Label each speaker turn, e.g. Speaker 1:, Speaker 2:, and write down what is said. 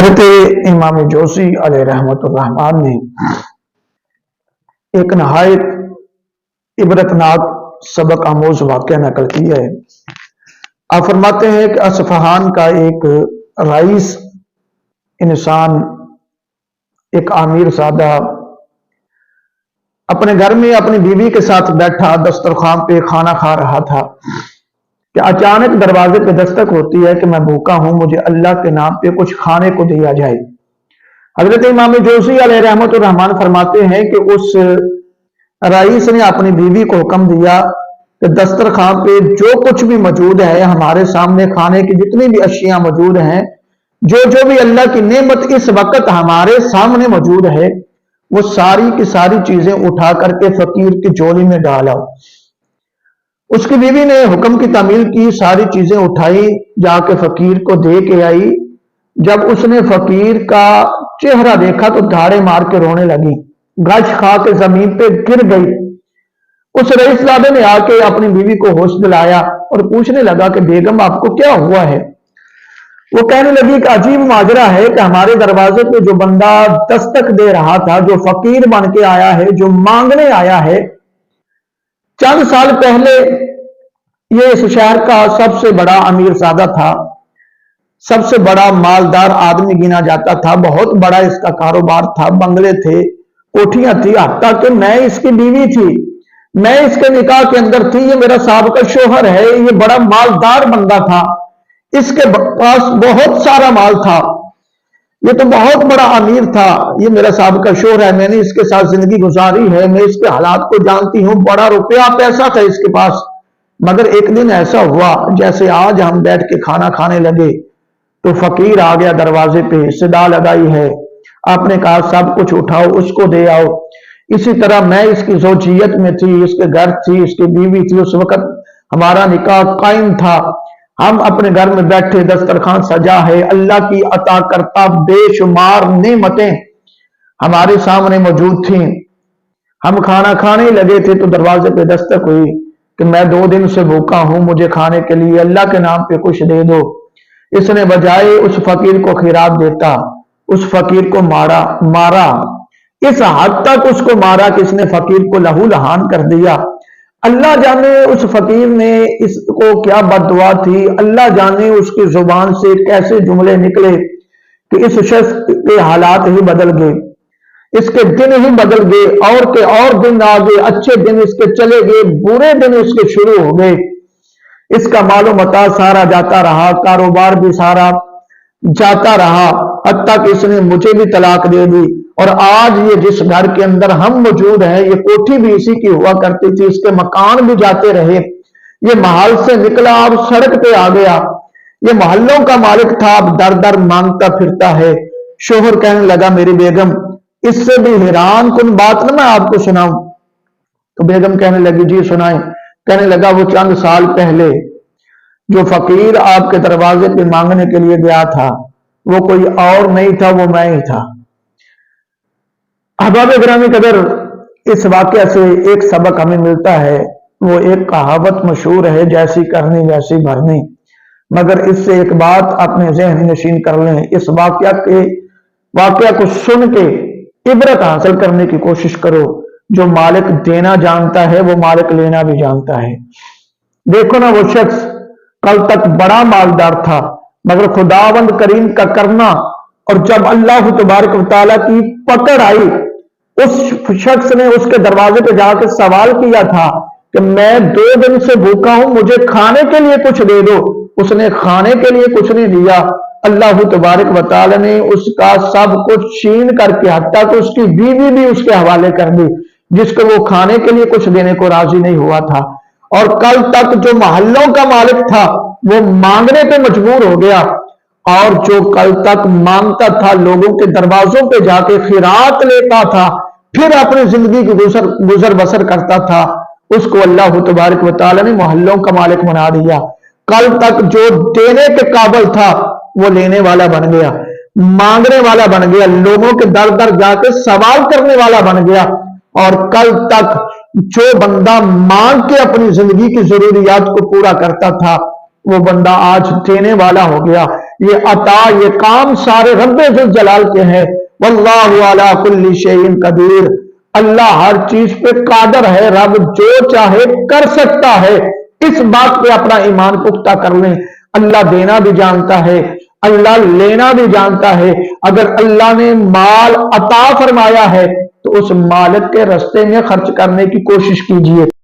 Speaker 1: حضرت امام جوزی علیہ رحمت الرحمان نے ایک نہایت عبرتناک سبق آموز واقعہ نقل کیا ہے۔ آپ فرماتے ہیں کہ اصفہان کا ایک رئیس انسان، ایک امیر زادہ اپنے گھر میں اپنی بیوی کے ساتھ بیٹھا دسترخوان پہ کھانا کھا رہا تھا کہ اچانک دروازے پہ دستک ہوتی ہے کہ میں بھوکا ہوں، مجھے اللہ کے نام پہ کچھ کھانے کو دیا جائے۔ حضرت امام جوزی علیہ رحمت الرحمان فرماتے ہیں کہ اس رئیس نے اپنی بیوی کو حکم دیا کہ دسترخوان پہ جو کچھ بھی موجود ہے، ہمارے سامنے کھانے کی جتنی بھی اشیاء موجود ہیں، جو بھی اللہ کی نعمت اس وقت ہمارے سامنے موجود ہے، وہ ساری کی ساری چیزیں اٹھا کر کے فقیر کی جولی میں ڈالاؤ۔ اس کی بیوی نے حکم کی تعمیل کی، ساری چیزیں اٹھائی، جا کے فقیر کو دے کے آئی۔ جب اس نے فقیر کا چہرہ دیکھا تو دھاڑے مار کے رونے لگی، گش کھا کے زمین پہ گر گئی۔ اس رئیس زادے نے آ کے اپنی بیوی کو ہوش دلایا اور پوچھنے لگا کہ بیگم آپ کو کیا ہوا ہے؟ وہ کہنے لگی کہ عجیب ماجرا ہے کہ ہمارے دروازے پہ جو بندہ دستک دے رہا تھا، جو فقیر بن کے آیا ہے، جو مانگنے آیا ہے، چند سال پہلے یہ اس شہر کا سب سے بڑا امیر زادہ تھا، سب سے بڑا مالدار آدمی گنا جاتا تھا، بہت بڑا اس کا کاروبار تھا، بنگلے تھے، کوٹھیاں تھی، حتیٰ کہ میں اس کی بیوی تھی، میں اس کے نکاح کے اندر تھی، یہ میرا سابقہ شوہر ہے، یہ بڑا مالدار بندہ تھا، اس کے پاس بہت سارا مال تھا، یہ تو بہت بڑا امیر تھا، یہ میرا سابقہ شوہر ہے، میں نے اس کے ساتھ زندگی گزاری ہے، میں اس کے حالات کو جانتی ہوں، بڑا روپیہ پیسہ تھا اس کے پاس۔ مگر ایک دن ایسا ہوا جیسے آج ہم بیٹھ کے کھانا کھانے لگے تو فقیر آ گیا دروازے پہ، صدا لگائی ہے، آپ نے کہا سب کچھ اٹھاؤ اس کو دے آؤ۔ اسی طرح میں اس کی زوجیت میں تھی، اس کے گھر تھی، اس کی بیوی تھی، اس وقت ہمارا نکاح قائم تھا، ہم اپنے گھر میں بیٹھے، دسترخوان سجا ہے، اللہ کی عطا کرتا بے شمار نعمتیں ہمارے سامنے موجود تھیں، ہم کھانا کھانے لگے تھے تو دروازے پہ دستک ہوئی کہ میں 2 دن سے بھوکا ہوں، مجھے کھانے کے لیے اللہ کے نام پہ کچھ دے دو۔ اس نے بجائے اس فقیر کو خیرات دیتا، اس فقیر کو مارا، اس حد تک اس کو مارا کہ اس نے فقیر کو لہو لہان کر دیا۔ اللہ جانے اس فقیر نے اس کو کیا بد دعا تھی، اللہ جانے اس کی زبان سے کیسے جملے نکلے کہ اس شخص کے حالات ہی بدل گئے، اس کے دن ہی بدل گئے، اور کے اور دن آگے، اچھے دن اس کے چلے گئے، برے دن اس کے شروع ہو گئے۔ اس کا مال و متاع سارا جاتا رہا، کاروبار بھی سارا جاتا رہا، حتیٰ کہ اس نے مجھے بھی طلاق دے دی، اور آج یہ جس گھر کے اندر ہم موجود ہیں، یہ کوٹھی بھی اسی کی ہوا کرتی تھی، اس کے مکان بھی جاتے رہے، یہ محل سے نکلا اب سڑک پہ آ گیا، یہ محلوں کا مالک تھا اب در در مانگتا پھرتا ہے۔ شوہر کہنے لگا میری بیگم اس سے بھی حیران کن بات نہ میں آپ کو سناؤں؟ تو بیگم کہنے لگی جی سنائیں۔ کہنے لگا وہ چند سال پہلے جو فقیر آپ کے دروازے پہ مانگنے کے لیے گیا تھا، وہ کوئی اور نہیں تھا، وہ میں ہی تھا۔ احباب گرامی قدر، اس واقعہ سے ایک سبق ہمیں ملتا ہے، وہ ایک کہاوت مشہور ہے، جیسی کرنی ویسی بھرنی، مگر اس سے ایک بات اپنے ذہن نشین کر لیں، اس واقعہ کو سن کے عبرت حاصل کرنے کی کوشش کرو۔ جو مالک دینا جانتا ہے وہ مالک لینا بھی جانتا ہے۔ دیکھو نا، وہ شخص کل تک بڑا مالدار تھا، مگر خداوند کریم کا کرنا، اور جب اللہ تبارک و تعالیٰ کی پکڑ آئی، اس شخص نے اس کے دروازے پہ جا کے سوال کیا تھا کہ میں 2 دن سے بھوکا ہوں، مجھے کھانے کے لیے کچھ دے دو۔ اس نے کھانے کے لیے کچھ نہیں دیا، اللہ تبارک و تعالیٰ نے اس کا سب کچھ چھین کر کے، حتیٰ کہ اس کی بیوی بھی اس کے حوالے کر دی، جس کو وہ کھانے کے لیے کچھ دینے کو راضی نہیں ہوا تھا۔ اور کل تک جو محلوں کا مالک تھا وہ مانگنے پہ مجبور ہو گیا، اور جو کل تک مانگتا تھا، لوگوں کے دروازوں پہ جا کے خیرات لیتا تھا، پھر اپنی زندگی کی گزر بسر کرتا تھا، اس کو اللہ تبارک و تعالیٰ نے محلوں کا مالک بنا دیا۔ کل تک جو دینے کے قابل تھا وہ لینے والا بن گیا، مانگنے والا بن گیا، لوگوں کے در در جا کے سوال کرنے والا بن گیا، اور کل تک جو بندہ مانگ کے اپنی زندگی کی ضروریات کو پورا کرتا تھا وہ بندہ آج دینے والا ہو گیا۔ یہ عطا یہ کام سارے رب ذوالجلال کے ہیں۔ واللہ علی کل شیء قدیر، اللہ ہر چیز پہ قادر ہے، رب جو چاہے کر سکتا ہے۔ اس بات پہ اپنا ایمان پختہ کر لیں۔ اللہ دینا بھی جانتا ہے، اللہ لینا بھی جانتا ہے۔ اگر اللہ نے مال عطا فرمایا ہے تو اس مالک کے رستے میں خرچ کرنے کی کوشش کیجئے۔